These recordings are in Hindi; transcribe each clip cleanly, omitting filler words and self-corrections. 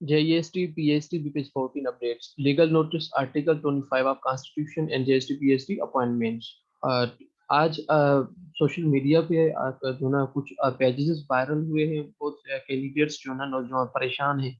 JEST PST page 14 updates. Legal notice Article 25 of Constitution and JST PST appointments. आज सोशल मीडिया पे जो ना कुछ पेजेस वायरल हुए हैं। बहुत कैंडिडेट्स जो ना नौजवान परेशान हैं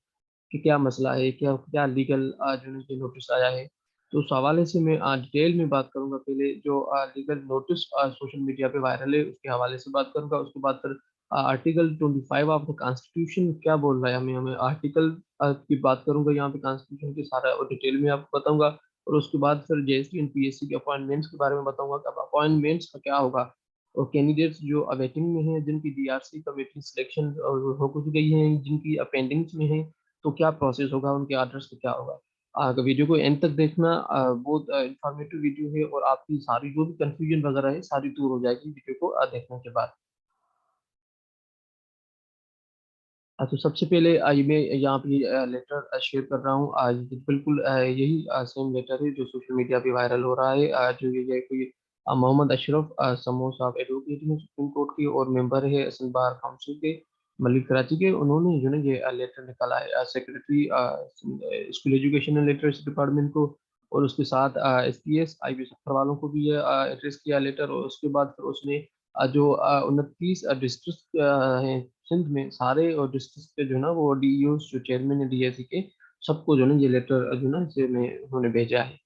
कि क्या मसला है, क्या क्या लीगल जो है कि नोटिस आया है। तो उस हवाले से मैं डिटेल में बात करूंगा। पहले जो लीगल नोटिस सोशल मीडिया पे वायरल है उसके हवाले से बात करूंगा। उसके बाद फिर आर्टिकल 25 ऑफ द कॉन्स्टिट्यूशन क्या बोल रहा है, हमें हमें आर्टिकल की बात करूंगा यहाँ पे कॉन्स्टिट्यूशन की सारा और डिटेल में आपको बताऊंगा। और उसके बाद फिर JST एंड PSC के अपॉइंटमेंट्स के बारे में बताऊंगा कि अब अपॉइंटमेंट्स का क्या होगा। और कैंडिडेट्स जो अवेटिंग में हैं, जिनकी DRC कमेटी सिलेक्शन हो कुछ गई है, जिनकी अपेंडिंग्स में है, तो क्या प्रोसेस होगा, उनके ऑर्डर्स का क्या होगा। वीडियो को एंड तक देखना। बहुत इंफॉर्मेटिव वीडियो है और आपकी सारी जो भी कंफ्यूजन वगैरह है सारी दूर हो जाएगी वीडियो को देखने के बाद। तो सबसे पहले ये मैं यहाँ पे लेटर शेयर कर रहा हूँ। ये बिल्कुल यही सेम लेटर है जो सोशल मीडिया पे वायरल हो रहा है। जो ये है कोई मोहम्मद अशरफ समोस साहब एडवोकेट हैं सुप्रीम कोर्ट के और मेंबर है असल बार काउंसिल के मलिक कराची के। उन्होंने जो है ये लेटर निकाला है secretary school education and literacy department को। और उसके साथ SPS IB सफर वालों को भी ये एड्रेस किया लेटर। और उसके बाद फिर उसने जो 29 डिस्ट्रिक्ट हैं सिंध में, सारे और डिस्ट्रिक्ट के जो है ना वो DEO जो चेयरमैन है DSC के, सबको जो है ना ये लेटर जो है ना इसे में उन्होंने भेजा है।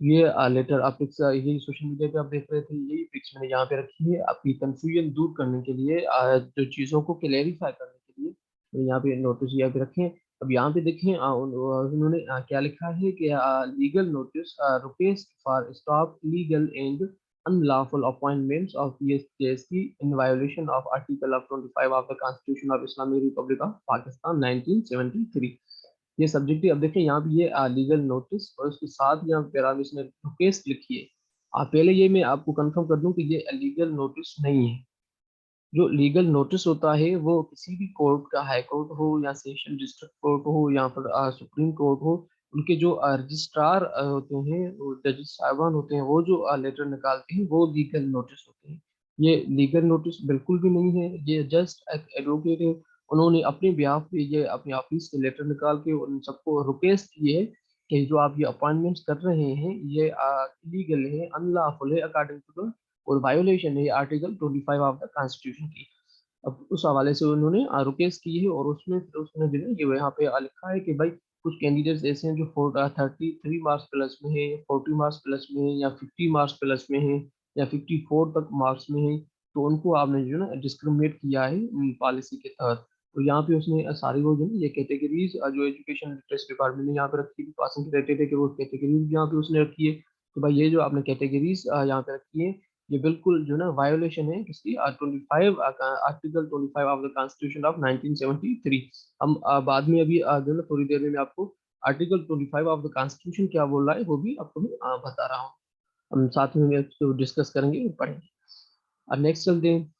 ये लेटर आप पिक्स यही सोशल मीडिया पे आप देख रहे थे, यही पिक्स मैंने यहाँ पे रखी है आपकी कंफ्यूजन दूर करने के लिए, जो चीज़ों को क्लेरिफाई करने के लिए मैंने यहाँ पे नोटिस यहाँ पे रखे हैं। अब यहाँ पे देखें उन्होंने क्या लिखा है कि legal notice request for stop legal and unlawful appointments of PSJSP in violation of Article of 25 of the Constitution of Islamic Republic of Pakistan 1973। ये सब्जेक्ट अब देखिए यहाँ पे ये लीगल नोटिस और उसके साथ यहाँ पैरा में इसने रिक्वेस्ट लिखी है। पहले ये मैं आपको कंफर्म कर दूं कि ये लीगल नोटिस नहीं है। जो लीगल नोटिस होता है वो किसी भी कोर्ट का, हाई कोर्ट हो या सेशन डिस्ट्रिक्ट कोर्ट हो या फिर सुप्रीम कोर्ट हो, उनके जो रजिस्ट्रार होते हैं, वो जजेस साहिबान होते हैं, वो जो लेटर निकालते हैं वो लीगल नोटिस होते हैं। ये लीगल नोटिस बिल्कुल भी नहीं है, ये जस्ट एक एडवोकेट है। उन्होंने अपने बिहाफ पे ये अपने ऑफिस से लेटर निकाल के उन सबको रिक्वेस्ट की है कि जो आप ये अपॉइंटमेंट्स कर रहे हैं ये इलीगल है, अनलॉफुल है अकॉर्डिंग टू द, और वायोलेशन है आर्टिकल 25 ऑफ द कॉन्स्टिट्यूशन की। अब उस हवाले से उन्होंने रिक्वेस्ट की है। और उसमें फिर उसने जो है ये यहाँ पे लिखा है कि भाई कुछ कैंडिडेट्स ऐसे हैं जो 33 मार्क्स प्लस में है, 40 मार्क्स प्लस में है, या 50 मार्क्स प्लस में है, या 54 तक मार्क्स में है, तो उनको आपने जो है ना डिस्क्रिमिनेट किया है पॉलिसी के तहत। तो यहाँ पे उसने सारी वो जो है ये कैटेगरीज जो एजुकेशन लिटरेसी डिपार्टमेंट ने यहाँ पे रखी थी पासिंग क्राइटेरिया के, वो कैटेगरीज यहाँ पे उसने रखी है। तो भाई ये जो आपने कैटेगरीज यहाँ पे रखी है ये बिल्कुल जो ना वायोलेशन है किसकी, 25 article 25 of the constitution of 1973। हम बाद में अभी जो ना थोड़ी देर में मैं आपको आर्टिकल 25 ऑफ द कॉन्स्टिट्यूशन क्या बोल रहा है वो भी आपको मैं बता रहा हूँ। हम साथ में इसको डिस्कस करेंगे पढ़ेंगे। अब नेक्स्ट चलते हैं।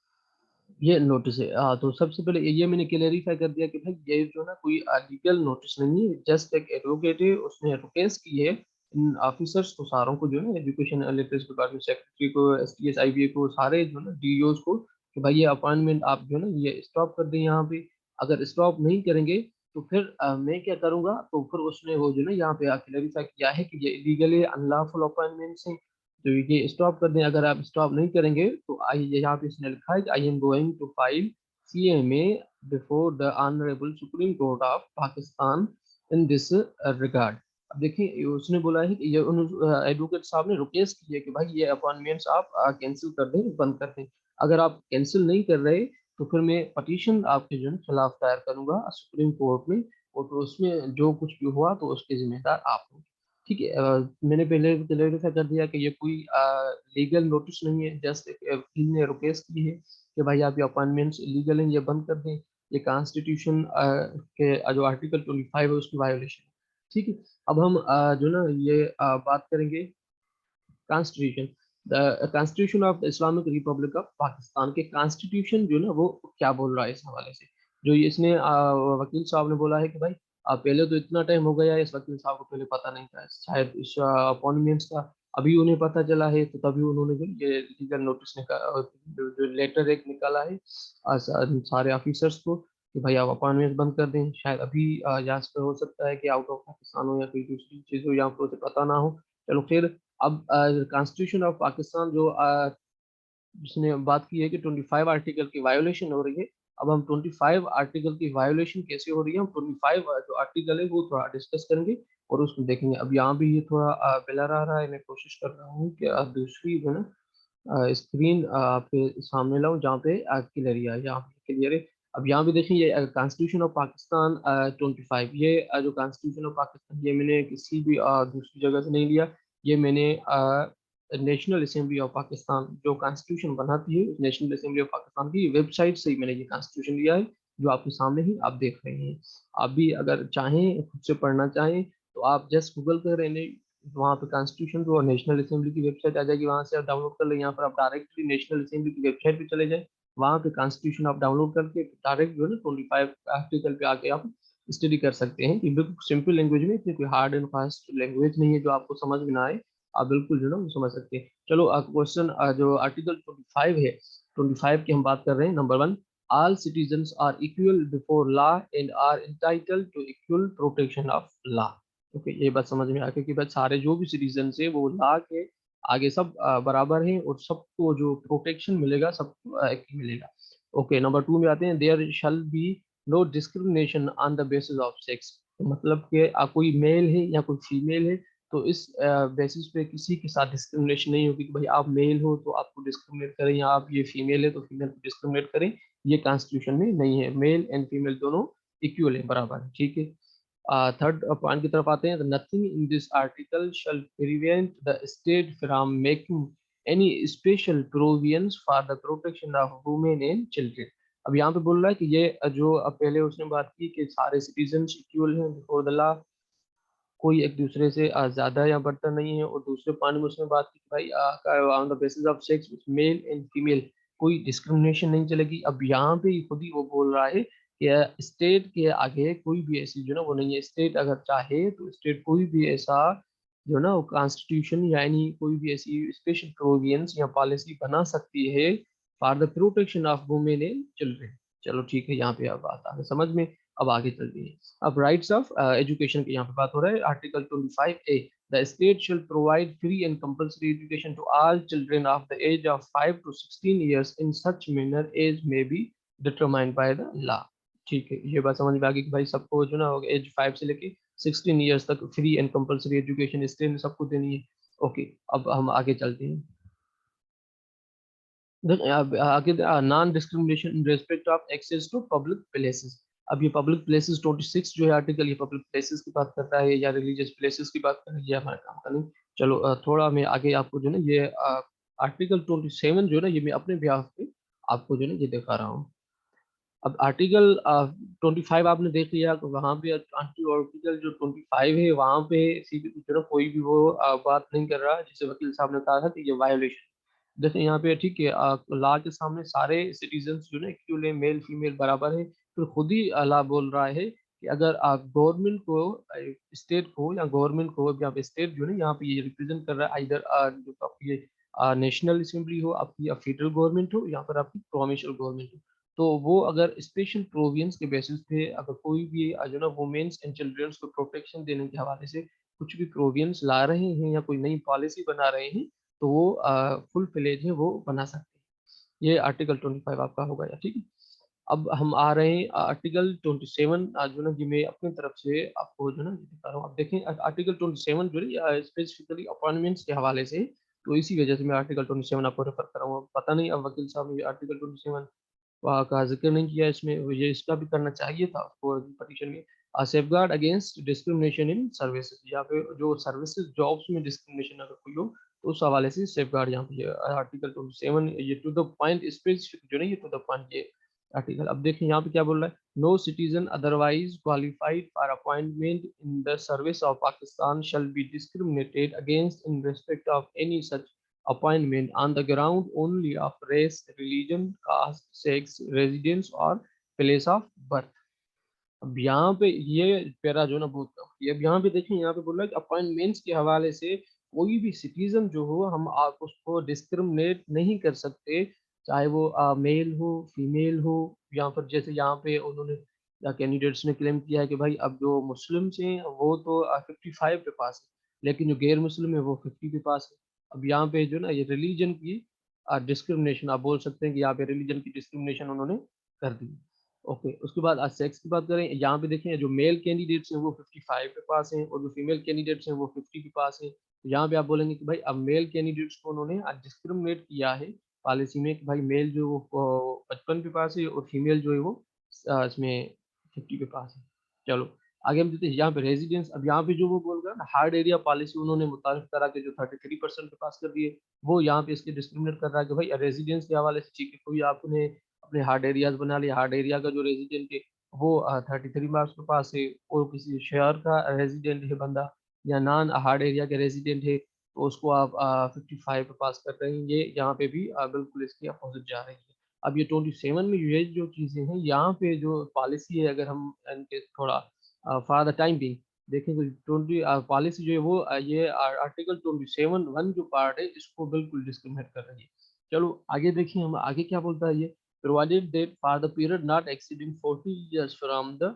ये नोटिस है। तो सबसे पहले ये मैंने क्लेरिफाई कर दिया कि भाई ये जो ना कोई लीगल नोटिस नहीं है, जस्ट एक एडवोकेट है, उसने रिक्वेस्ट की है इन ऑफिसर्स को सारों को, जो है एजुकेशन लिटरेसी डिपार्टमेंट सेक्रेटरी को, SPS IBA को, सारे जो है ना DEOs को, कि भाई ये अपॉइंटमेंट आप जो है ना ये स्टॉप कर दें यहाँ पे। अगर स्टॉप नहीं करेंगे तो फिर मैं क्या करूंगा। तो फिर उसने वो जो है ना यहाँ पे क्लेरिफाई किया है कि ये इलीगल है, अनलॉफुल अपॉइंटमेंट्स हैं, तो ये स्टॉप कर दें। अगर आप स्टॉप नहीं करेंगे तो आई यहाँ पे इसने लिखा है कि I am going to file CMA before the honourable supreme court of Pakistan in this regard. अब देखिए उसने बोला है कि ये एडवोकेट साहब ने रिक्वेस्ट की है कि भाई ये अपॉइंटमेंट्स आप कैंसिल कर दें, बंद कर दें। अगर आप कैंसिल नहीं कर रहे तो फिर मैं पटिशन आपके जो है खिलाफ दायर करूंगा सुप्रीम कोर्ट में, और फिर उसमें जो कुछ भी हुआ तो उसके जिम्मेदार आप होंगे। ठीक है। मैंने पहले क्लेरिफाई कर दिया कि ये कोई लीगल नोटिस नहीं है, जस्ट एक वकील ने रिक्वेस्ट की है कि भाई आप ये अपॉइंटमेंट्स लीगल हैं ये बंद कर दें। ये कॉन्स्टिट्यूशन के जो आर्टिकल 25 है उसकी वायोलेशन है। ठीक है। अब हम जो ना ये बात करेंगे constitution, the constitution of the Islamic Republic of Pakistan के कॉन्स्टिट्यूशन जो ना वो क्या बोल रहा है इस हवाले से। जो ये इसने वकील साहब ने बोला है कि भाई पहले तो इतना टाइम हो गया है, इस वकील साहब को पहले पता नहीं था शायद इस अपॉइंटमेंट्स का, अभी उन्हें पता चला है तो तभी उन्होंने जो ये लीगल नोटिस निकाला, जो लेटर एक निकाला है सारे ऑफिसर्स को। कि भाई आप अपॉइंटमेंट बंद कर दें, शायद अभी यहाँ से हो सकता है कि आउट ऑफ पाकिस्तान हो या कोई दूसरी चीज़ हो, या आपको उसे पता ना हो। चलो फिर, अब कॉन्स्टिट्यूशन ऑफ पाकिस्तान जो जिसने बात की है कि 25 आर्टिकल की वायोलेशन हो रही है। अब हम 25 आर्टिकल की वायोलेशन कैसे हो रही है, हम 25 जो आर्टिकल है वो थोड़ा डिस्कस करेंगे और उसको देखेंगे। अब यहाँ भी ये थोड़ा ब्लर आ रहा है, मैं कोशिश कर रहा हूँ कि दूसरी जो है ना स्क्रीन आपके सामने लाऊं जहाँ पे क्लियर है, यहाँ पे क्लियर है। अब यहाँ पे देखिए, ये कॉन्स्टिट्यूशन ऑफ पाकिस्तान 25, ये जो कॉन्स्टिट्यूशन ऑफ पाकिस्तान, ये मैंने किसी भी दूसरी जगह से नहीं लिया। ये मैंने नेशनल असेंबली ऑफ पाकिस्तान जो कॉन्स्टिट्यूशन बनाती है, नेशनल असेंबली ऑफ पाकिस्तान की वेबसाइट से ही मैंने ये कॉन्स्टिट्यूशन लिया है, जो आपके सामने ही आप देख रहे हैं। आप भी अगर चाहें, खुद से पढ़ना चाहें, तो आप जस्ट गूगल करें, वहाँ पे कॉन्स्टिट्यूशन जो नेशनल असेंबली की वेबसाइट आ जाएगी, वहाँ से आप डाउनलोड कर लें। यहाँ पर आप डायरेक्टली नेशनल असेंबली की वेबसाइट पे चले जाएं, वहाँ पे कॉन्स्टिट्यूशन आप डाउनलोड करके डायरेक्ट जो है ना 25 आर्टिकल पे आके आप स्टडी कर सकते हैं, कि बिल्कुल सिंपल लैंग्वेज में, इतनी कोई हार्ड एंड फास्ट लैंग्वेज नहीं है जो आपको समझ में ना आए, आप बिल्कुल जो है ना वो समझ सकते हैं। चलो क्वेश्चन जो आर्टिकल 25 है, 25 की हम बात कर रहे हैं। Number 1, all citizens are equal before law and are entitled to equal protection of law। Okay, ये बात समझ में आ गई कि भाई सारे जो भी सिटीजन है वो लॉ के आगे सब बराबर हैं, और सबको जो प्रोटेक्शन मिलेगा सबको एक ही मिलेगा। ओके, नंबर 2 में आते हैं, there shall be no discrimination on the basis of sex. मतलब कि कोई मेल है या कोई फीमेल है, तो इस बेसिस पे किसी के साथ डिस्क्रिमिनेशन नहीं होगी कि भाई आप मेल हो तो आपको डिस्क्रिमिनेट करें, या आप ये फीमेल है तो फीमेल को डिस्क्रिमिनेट करें। ये कॉन्स्टिट्यूशन में नहीं है, मेल एंड फीमेल दोनों इक्वल है, बराबर है, ठीक है। थर्ड पॉइंट की तरफ आते हैं, nothing in this article shall prevent the state from making any special provisions for the protection of women and children. अब यहाँ पे बोल रहा है कि ये जो अब पहले उसने बात की कि सारे सिटीजन इक्वल हैं बिफोर द लॉ, कोई एक दूसरे से ज्यादा या बढ़ता नहीं है, और दूसरे पॉइंट में उसने बात की कि भाई on the basis of sex male and female कोई डिस्क्रिमिनेशन नहीं चलेगी। अब यहाँ पे खुद ही वो बोल रहा है कि स्टेट के आगे कोई भी ऐसी जो ना वो नहीं है। स्टेट अगर चाहे तो स्टेट कोई भी ऐसा जो ना वो कॉन्स्टिट्यूशन यानी कोई भी ऐसी स्पेशल प्रोविजंस या पॉलिसी बना सकती है for the protection of women and children. चलो ठीक है, यहाँ पे अब बात आ गई समझ में। अब आगे चलते हैं। अब राइट्स ऑफ एजुकेशन की यहाँ पे बात हो रहा है, article 25A। The state shall provide free and compulsory education to all children of the age of 5 to 16 years in such manner as may be determined by the law. ठीक है, ये बात समझ में आ गई कि भाई सबको जो ना एज 5 से लेके 16 ईयर्स तक free and compulsory education state ने सबको देनी है। ओके, अब हम आगे चलते हैं। आगे non discrimination in respect of access to public places. अब ये पब्लिक प्लेसेस 26 जो है आर्टिकल, ये पब्लिक प्लेसेस की बात करता है या रिलीजियस प्लेसेस की बात कर रही है, हमारे काम का नहीं। चलो थोड़ा मैं आगे आपको जो है ना ये आर्टिकल 27 जो है ना, ये मैं अपने बिहाफ पे आपको जो है ना ये दिखा रहा हूँ। अब आर्टिकल 25 आपने देख लिया, तो वहाँ पे आर्टिकल जो 25 है वहाँ पे सीधे जो है ना कोई भी वो बात नहीं कर रहा, जैसे वकील साहब ने कहा था कि ये वायोलेशन। जैसे यहाँ पे ठीक है, लॉ के सामने सारे सिटीजन्स जो है इक्वल है, मेल फीमेल बराबर है। तो खुद ही लॉ बोल रहा है कि अगर गवर्नमेंट को स्टेट को या गवर्नमेंट को, यहाँ पे स्टेट जो है यहाँ पे ये रिप्रेजेंट कर रहा है, इधर जो आपकी ये नेशनल असेंबली हो, आपकी या फेडरल गवर्नमेंट हो, यहाँ पर आपकी प्रोविंशियल गवर्नमेंट हो, तो वो अगर स्पेशल प्रोविजंस के बेसिस पे अगर कोई भी जो ना वुमेन्स एंड चिल्ड्रंस को प्रोटेक्शन देने के हवाले से कुछ भी प्रोविजंस ला रहे हैं या कोई नई पॉलिसी बना रहे हैं, तो वो फुल फ्लेज है वो बना सकते हैं। ये आर्टिकल 25 आपका हो गया, ठीक है। अब हम आ रहे हैं आर्टिकल 27, जो ना कि मैं अपनी तरफ से आपको जो ना दिखा रहा हूँ। आप देखें आर्टिकल 27 जो है स्पेसिफिकली अपॉइंटमेंट्स के हवाले से, तो इसी वजह से मैं आर्टिकल 27 आपको रेफर कर रहा हूँ। पता नहीं अब वकील साहब ने आर्टिकल 27 का जिक्र नहीं किया इसमें, ये इसका भी करना चाहिए था उसको पटिशन में। Safeguard against discrimination in services, यहाँ पे जो सर्विसेज जॉब्स में डिस्क्रिमिनेशन अगर कोई हो तो उस हवाले से सेफगार्ड यहाँ पे आर्टिकल 27, ये टू द पॉइंट स्पेसिफिक जो है ये टू द पॉइंट ये आर्टिकल। अब देखिए यहाँ पे क्या बोल रहा है, no citizen otherwise qualified for appointment in the service of Pakistan shall be discriminated against in respect of any such appointment on the ground only of race, religion, caste, sex, residence और place of birth। अब यहाँ पे ये पैरा जो ना बहुत ये अब यहाँ पे देखिए, यहाँ पे बोल रहा है कि अपॉइंटमेंट्स के हवाले से कोई भी सिटीजन जो हो हम आप उसको डिस्क्रिमिनेट नहीं कर सकते चाहे वो मेल हो, फीमेल हो, यहाँ पर जैसे यहाँ पे उन्होंने या कैंडिडेट्स ने क्लेम किया है कि भाई अब जो मुस्लिम्स हैं वो तो 55 पे पास है, लेकिन जो गैर मुस्लिम है वो 50 पे पास है। अब यहाँ पे जो ना ये रिलीजन की डिस्क्रिमिनेशन आप बोल सकते हैं कि यहाँ पे रिलीजन की डिस्क्रिमिनेशन उन्होंने कर दी। ओके, उसके बाद आज सेक्स की बात करें, यहाँ पे देखें जो मेल कैंडिडेट्स हैं वो 55 पे पास हैं और जो फीमेल कैंडिडेट्स हैं वो 50 पे पास हैं। तो यहाँ पे आप बोलेंगे कि भाई अब मेल कैंडिडेट्स को उन्होंने डिस्क्रिमिनेट किया है पॉलिसी में कि भाई मेल जो वो 55 पे पास है और फीमेल जो है वो इसमें 50 पे पास है। चलो आगे हम देखते हैं यहाँ पे रेजिडेंस। अब यहाँ पे जो वो बोल रहा है ना हार्ड एरिया पॉलिसी उन्होंने मुतारिफ करा के जो 33% पे पास कर दिए, वो यहाँ पे इसके डिस्क्रिमिनेट कर रहा है कि भाई रेजिडेंस के हवाले से ठीक है, कोई आपने अपने हार्ड एरियाज बना लिया, हार्ड एरिया का जो रेजिडेंट है वो 33 मार्क्स के पास है, और किसी शहर का रेजिडेंट है बंदा या नॉन हार्ड एरिया के रेजिडेंट है तो उसको आप 55 पे पास कर रहे हैं। ये यहाँ पे भी बिल्कुल इसके अपोजिट जा रही है। अब ये 27 में ये जो चीज़ें हैं यहाँ पे जो पॉलिसी है, अगर हम इनके थोड़ा फॉर द टाइम बिंग देखें तो 20 पॉलिसी जो है वो ये आर्टिकल 27(1) जो पार्ट है इसको बिल्कुल डिस्क्रिमिनेट कर रही है। चलो आगे देखिए हम आगे क्या बोलता है ये, provided that for the period not exceeding 40 years from the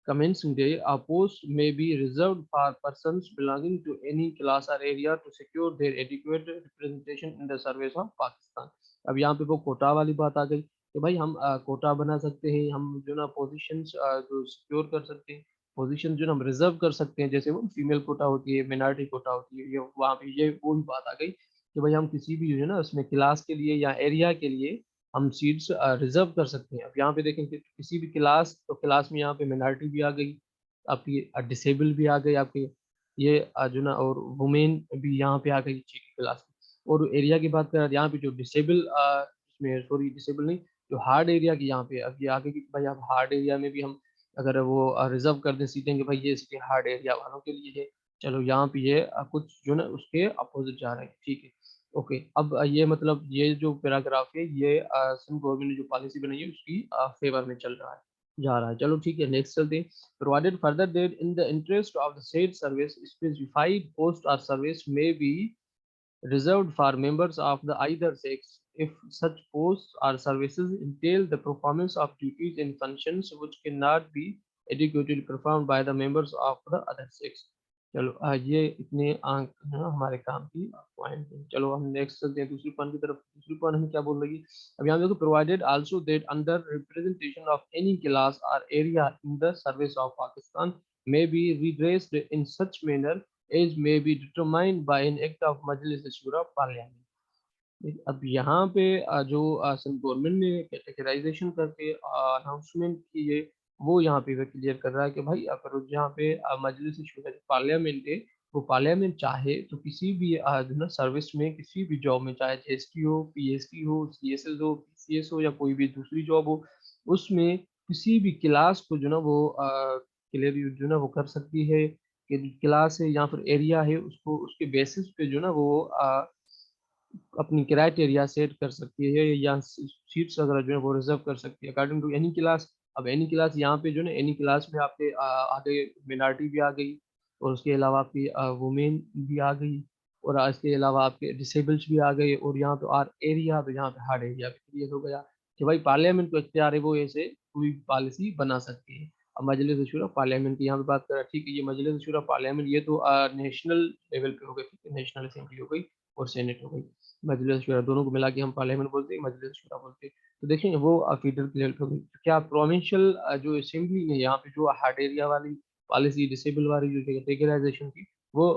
commencing day, a post may be reserved for persons belonging to any class or area to secure their adequate representation in the service of Pakistan। अब यहाँ पे वो कोटा वाली बात आ गई कि भाई हम कोटा बना सकते हैं, हम जो ना पोजीशंस जो सिक्योर कर सकते हैं, पोजीशन जो ना हम रिजर्व कर सकते हैं, जैसे वो फीमेल कोटा होती है, मिनॉरिटी कोटा होती है, ये वहाँ पे ये वो भी बात आ गई कि भाई हम किसी भी जो है ना उसमें क्लास के लिए या एरिया के लिए हम सीट्स रिजर्व कर सकते हैं। अब यहाँ पे देखें कि किसी भी क्लास, तो क्लास में यहाँ पे मिनॉरिटी भी आ गई, आपकी डिसेबल भी आ गई, आपके ये जो ना और वुमेन भी यहाँ पे आ गई ठीक है क्लास में। और एरिया की बात करें यहाँ पे जो डिसेबल इसमें सॉरी डिसेबल नहीं, जो हार्ड एरिया की यहाँ पे अब ये आगे की भाई आप हार्ड एरिया में भी हम अगर वो रिजर्व कर दें सीटें कि भाई ये सीटें हार्ड एरिया वालों के लिए है। चलो यहाँ पे ये कुछ जो ना उसके अपोजिट जा रहे हैं ठीक है। ओके, अब ये मतलब ये जो पैराग्राफ है ये सिंध गवर्नमेंट ने जो पॉलिसी बनाई है उसकी फेवर में चल रहा है, जा रहा है। चलो ठीक है नेक्स्ट चलते हैं। Provided further that in the interest of the said service specified post और सर्विस में B reserved for members of the either sex if such posts or services entail the performance of duties and functions which cannot be adequately performed by the members of the other sex। चलो ये इतने अंक हैं हमारे काम की पॉइंट। चलो हम नेक्स्ट चलते हैं दूसरी पॉइंट की तरफ। दूसरी पॉइंट हमें क्या बोल रही है, अब यहाँ देखो provided also that under representation of any class or area in the service of Pakistan may be redressed in such manner as may be determined by an act of Majlis Shura Parliament। अब यहाँ पे जो गवर्नमेंट ने कैटेगराइजेशन करके अनाउंसमेंट की है वो यहाँ पे क्लियर कर रहा है कि भाई अगर जहाँ पे मजलिस शूरा पार्लियामेंट है वो पार्लियामेंट चाहे तो किसी भी जो ना सर्विस में किसी भी जॉब में, चाहे जीएसटी हो, पीएसटी हो, सीएसएस हो, पीसीएस हो या कोई भी दूसरी जॉब हो, उसमें किसी भी क्लास को जो ना वो क्लियर जो ना वो कर सकती है कि क्लास है या फिर एरिया है उसको उसके बेसिस पे जो ना वो अपनी क्राइटेरिया सेट कर सकती है या सीट्स वगैरह जो है वो रिजर्व कर सकती है अकॉर्डिंग टू एनी क्लास। अब एनी क्लास यहाँ पे जो ना एनी क्लास में आपके आगे मिनॉरिटी भी आ गई और उसके अलावा आपकी वुमेन भी आ गई और इसके अलावा आपके डिसेबल्स भी आ गए और यहाँ पे आर एरिया तो यहाँ पे हार्ड एरिया भी क्लियर हो गया कि भाई पार्लियामेंट को इख्तियार है वो ऐसे कोई पॉलिसी बना सकती है। अब मजलिस शूरा पार्लियामेंट की यहाँ पे बात करें ठीक है, ये मजलिस शूरा पार्लियामेंट ये तो नेशनल लेवल पे हो गई, ठीक है, नेशनल असेंबली हो गई और सेनेट हो गई। मजलिस शूरा दोनों को मिला के हम पार्लियामेंट बोलते हैं, मजलिस शूरा बोलते हैं। तो देखें वो फेडरल के लेवल पे होगी, तो क्या प्रोविंशियल जो असेंबली ने यहाँ पे जो हार्ड एरिया वाली पॉलिसी डिसेबल वाली जो कैटेगराइजेशन की वो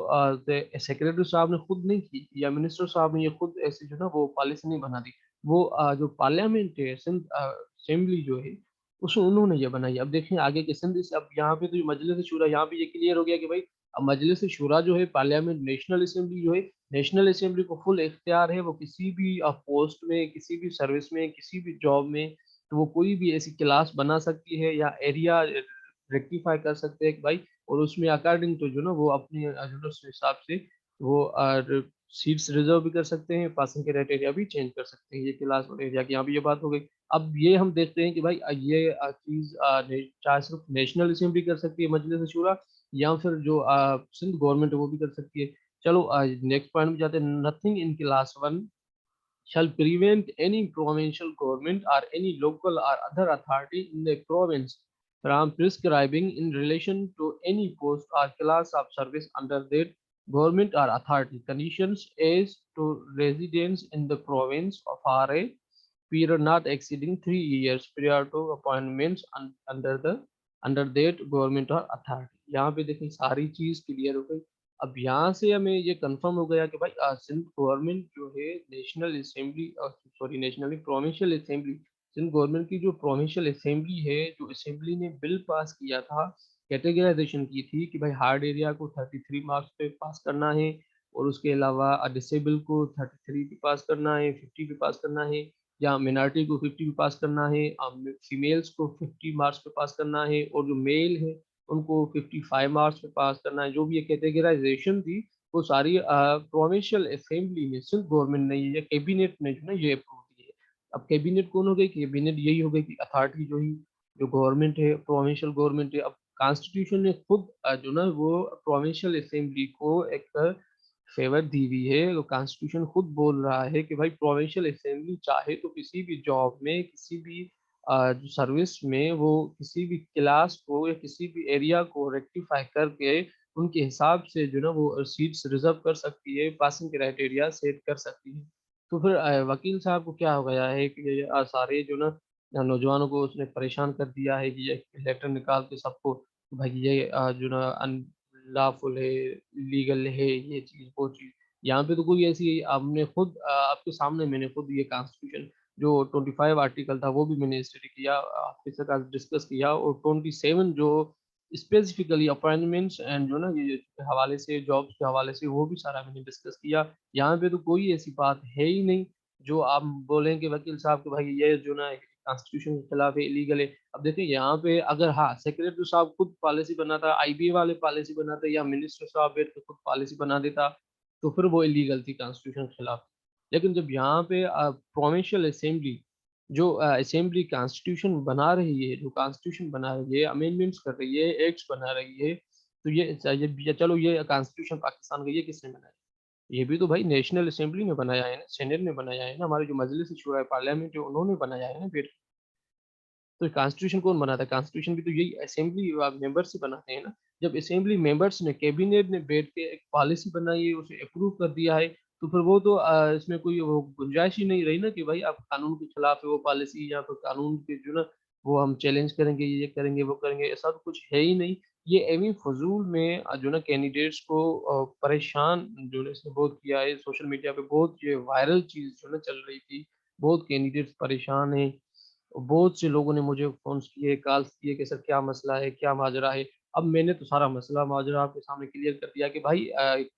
सेक्रेटरी साहब ने खुद नहीं की या मिनिस्टर साहब ने ये खुद ऐसे जो ना वो पॉलिसी नहीं बना दी, वो जो पार्लियामेंट है सिंध असेंबली जो है उसमें उन्होंने ये बनाई। अब देखें आगे के सिंध से अब यहाँ पे तो ये मजलिस शूरा यहाँ पे ये क्लियर हो गया कि भाई अब मजलिस शूरा जो है पार्लियामेंट नेशनल असेंबली जो है, नेशनल असेंबली को फुल इख्तियार है वो किसी भी पोस्ट में, किसी भी सर्विस में, किसी भी जॉब में तो वो कोई भी ऐसी क्लास बना सकती है या एरिया रेक्टिफाई कर सकते हैं कि भाई, और उसमें अकॉर्डिंग तो जो ना वो अपने जो ना उस हिसाब से वो सीट्स रिजर्व भी कर सकते हैं, पासिंग क्राइटेरिया भी चेंज कर सकते हैं, ये क्लास और एरिया की यहाँ भी ये बात हो गई। अब ये हम देखते हैं कि भाई ये चीज़ चाहे सिर्फ नेशनल असेंबली कर सकती है मजलिस शूरा या फिर जो सिंध गवर्नमेंट है वो भी कर सकती है। चलो नेक्स्ट पॉइंट में जाते हैं। Nothing in class 1 shall prevent any provincial government or any local or other authority in the province from prescribing in relation to any post or class of service under that government or authority conditions as to residence in the province for a period not exceeding 3 years prior to appointments under that government और अथॉरिटी। यहाँ पे देखिए सारी चीज क्लियर हो गई। अब यहाँ से हमें ये कंफर्म हो गया कि भाई सिंध गवर्नमेंट जो है national assembly sorry national provincial assembly, Sindh government की जो प्रोविंशियल असेंबली है, जो असेंबली ने बिल पास किया था, कैटेगराइजेशन की थी कि भाई हार्ड एरिया को 33 मार्क्स पे पास करना है, और उसके अलावा डिसेबल को 33 पे पास करना है, 50 पे पास करना है, या मिनॉरिटी को 50 पे पास करना है, फीमेल्स को 50 मार्क्स पे पास करना है, और जो मेल है उनको 55 मार्क्स पे पास करना है। जो भी ये कैटेगराइजेशन थी वो सारी प्रोविंशियल असेंबली ने, सिर्फ गवर्नमेंट ने या कैबिनेट ने जो है ये अप्रूव की है। अब कैबिनेट कौन हो गई? कैबिनेट यही हो गई कि अथॉरिटी जो ही जो गवर्नमेंट है, प्रोविंशियल गवर्नमेंट है। अब कॉन्स्टिट्यूशन ने खुद जो ना वो प्रोविंशियल असेंबली को एक फेवर दी हुई है। तो कॉन्स्टिट्यूशन खुद बोल रहा है कि भाई प्रोविंशियल असेंबली चाहे तो किसी भी जॉब में, किसी भी जो सर्विस में, वो किसी भी क्लास को या किसी भी एरिया को रेक्टिफाई करके उनके हिसाब से जो ना वो सीट्स रिजर्व कर सकती है, पासिंग क्राइटेरिया सेट कर सकती है। तो फिर वकील साहब को क्या हो गया है कि ये सारे जो ना नौजवानों को उसने परेशान कर दिया है कि ये लेटर निकाल के सबको भाई ये जो ना लॉफुल है, लीगल है, ये चीज़, वो चीज़। यहाँ पे तो कोई ऐसी आपने खुद आपके सामने मैंने खुद ये कॉन्स्टिट्यूशन जो 25 आर्टिकल था वो भी मैंने स्टडी किया, आपके साथ डिस्कस किया, और 27 जो स्पेसिफिकली अपॉइंटमेंट्स एंड जो ना ये हवाले से, जॉब्स के हवाले से, वो भी सारा मैंने डिस्कस किया। यहाँ पे तो कोई ऐसी बात है ही नहीं जो आप बोलें कि वकील साहब कि भाई ये जो ना कॉन्स्टिट्यूशन के खिलाफ है, इलीगल है। अब देखिए यहाँ पे अगर हाँ सेक्रेटरी साहब खुद पॉलिसी बनाता, आईबीए वाले पॉलिसी बनाते, या मिनिस्टर साहब बैठ के खुद पॉलिसी बना देता, तो फिर वो इलीगल थी, कॉन्स्टिट्यूशन के खिलाफ। लेकिन जब यहाँ पे प्रोविंशियल असेंबली जो असेंबली कॉन्स्टिट्यूशन बना रही है, जो कॉन्स्टिट्यूशन बना रही है, अमेंडमेंट्स कर रही है, एक्ट्स बना रही है, तो ये चलो ये कॉन्स्टिट्यूशन पाकिस्तान का ये किसने बनाया? ये भी तो भाई नेशनल असेंबली ने बनाया है ना, सेनेट ने बनाया है ना, हमारे जो मजलिस शुरा पार्लियामेंट है उन्होंने बनाया है ना फिर। तो कॉन्स्टिट्यूशन कौन बनाता है? कॉन्स्टिट्यूशन भी तो यही असेंबली मेंबर्स ही बनाते हैं ना। जब असेंबली मेंबर्स ने, कैबिनेट ने बैठ के एक पॉलिसी बनाई है, उसे अप्रूव कर दिया है, तो फिर वो तो इसमें कोई वो गुंजाइश ही नहीं रही ना कि भाई आप कानून के खिलाफ है वो पॉलिसी, या फिर कानून के जो ना वो हम चैलेंज करेंगे, ये करेंगे, वो करेंगे, ऐसा तो कुछ है ही नहीं। ये एवी फजूल में जो ना कैंडिडेट्स को परेशान जो है इसने बहुत किया है। सोशल मीडिया पे बहुत ये वायरल चीज़ जो ना चल रही थी, बहुत कैंडिडेट्स परेशान हैं। बहुत से लोगों ने मुझे फ़ोन्स किए, कॉल्स किए कि सर क्या मसला है, क्या माजरा है? अब मैंने तो सारा मसला माजरा आपके सामने क्लियर कर दिया कि भाई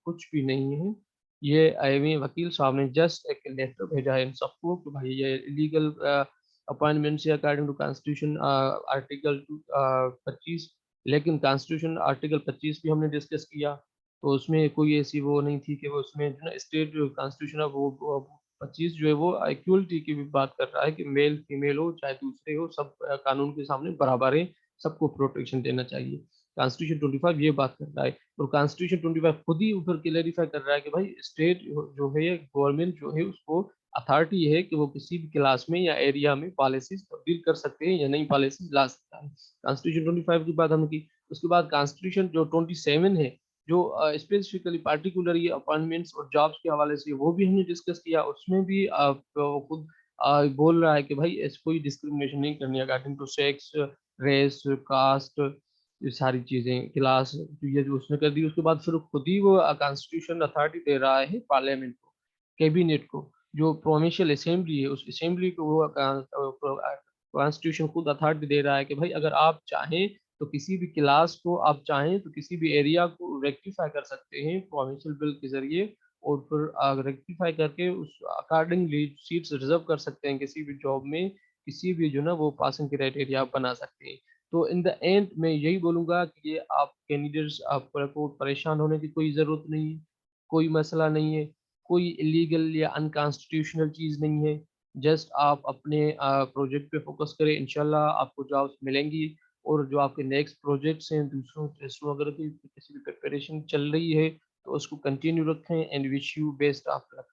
कुछ भी नहीं है। ये एवी वकील साहब ने जस्ट एक लेटर भेजा है इन सबको कि भाई ये इलीगल अपॉइंटमेंट्स है अकॉर्डिंग टू कॉन्स्टिट्यूशन आर्टिकल 25। लेकिन कॉन्स्टिट्यूशन आर्टिकल 25 भी हमने डिस्कस किया, तो उसमें कोई ऐसी वो नहीं थी कि वो उसमें जो ना स्टेट जो कॉन्स्टिट्यूशन है वो 25 जो है वो इक्वलिटी की भी बात कर रहा है कि मेल फीमेल हो चाहे दूसरे हो, सब कानून के सामने बराबर है, सबको प्रोटेक्शन देना चाहिए। कॉन्स्टिट्यूशन 25 ये बात कर रहा है, और कॉन्स्टिट्यूशन 25 खुद ही ऊपर क्लेरिफाई कर रहा है कि भाई स्टेट जो है, गवर्नमेंट जो है, उसको अथॉरिटी है कि वो किसी भी क्लास में या एरिया में पॉलिसीज तब्दील कर सकते हैं या नई पॉलिसीज ला सकता है। कॉन्स्टिट्यूशन 25 की बात हमने की। उसके बाद कॉन्स्टिट्यूशन जो 27 है, जो स्पेसिफिकली पार्टिकुलर ये अपॉइंटमेंट्स और जॉब्स के हवाले से, वो भी हमने डिस्कस किया। उसमें भी खुद बोल रहा है कि भाई ऐसी कोई डिस्क्रिमिनेशन नहीं करनी according to sex, race, caste, ये सारी चीज़ें, क्लास, तो ये जो उसने कर दी। उसके बाद फिर खुद ही वो कॉन्स्टिट्यूशन अथॉरिटी दे रहा है पार्लियामेंट को, कैबिनेट को, जो प्रोविंशियल असेंबली है, उस असेंबली को वो कॉन्स्टिट्यूशन खुद अथॉरिटी दे रहा है कि भाई अगर आप चाहें तो किसी भी क्लास को, आप चाहें तो किसी भी एरिया को रेक्टिफाई कर सकते हैं प्रोविंशियल बिल के ज़रिए, और फिर रेक्टिफाई करके उस अकॉर्डिंगली सीट्स रिज़र्व कर सकते हैं किसी भी जॉब में, किसी भी जो ना वो पासिंग क्राइटेरिया आप बना सकते हैं। तो इन द एंड मैं यही बोलूँगा कि ये आप कैंडिडेट्स आपको परेशान होने की कोई ज़रूरत नहीं है, कोई मसला नहीं है, कोई इल्लीगल या अनकॉन्स्टिट्यूशनल चीज़ नहीं है। जस्ट आप अपने प्रोजेक्ट पे फ़ोकस करें, इंशाल्लाह आपको जॉब्स मिलेंगी। और जो आपके नेक्स्ट प्रोजेक्ट्स हैं, दूसरों टेस्टों वगैरह की किसी भी प्रिपरेशन चल रही है, तो उसको कंटिन्यू रखें, and wish you best of luck.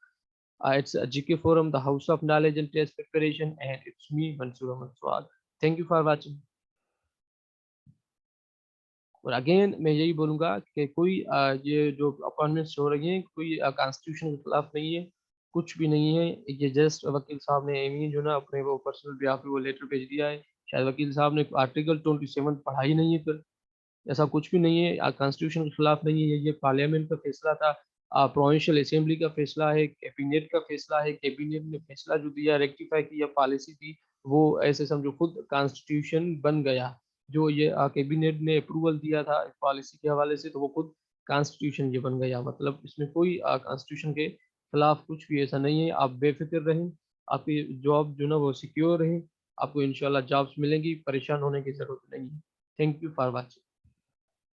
It's a GK Forum, the House of Knowledge and Test Preparation, and it's me, Mansoor Ahmad Swag. Thank you for watching. और अगेन मैं यही बोलूँगा कि कोई ये जो अपॉइंटमेंट्स हो रही हैं, कोई कॉन्स्टिट्यूशन के खिलाफ नहीं है, कुछ भी नहीं है। ये जस्ट वकील साहब ने एमी जो ना अपने वो पर्सनल बिहाफ पे वो लेटर भेज दिया है। शायद वकील साहब ने आर्टिकल 27 पढ़ा ही नहीं है फिर। ऐसा कुछ भी नहीं है, कॉन्स्टिट्यूशन के खिलाफ नहीं है, ये पार्लियामेंट का फैसला था, प्रोविंशियल असेंबली का फैसला है, कैबिनेट का फैसला है, कैबिनेट ने फैसला जो दिया रेक्टिफाई किया पॉलिसी थी, वो ऐसे समझो खुद कॉन्स्टिट्यूशन बन गया। जो ये कैबिनेट ने अप्रूवल दिया था पॉलिसी के हवाले से, तो वो खुद कॉन्स्टिट्यूशन ये बन गया। मतलब इसमें कोई कॉन्स्टिट्यूशन के खिलाफ कुछ भी ऐसा नहीं है। आप बेफिक्र रहें, आपकी जॉब जो ना वो सिक्योर रहे, आपको इंशाल्लाह जॉब्स मिलेंगी, परेशान होने की ज़रूरत नहीं है। Thank you for watching.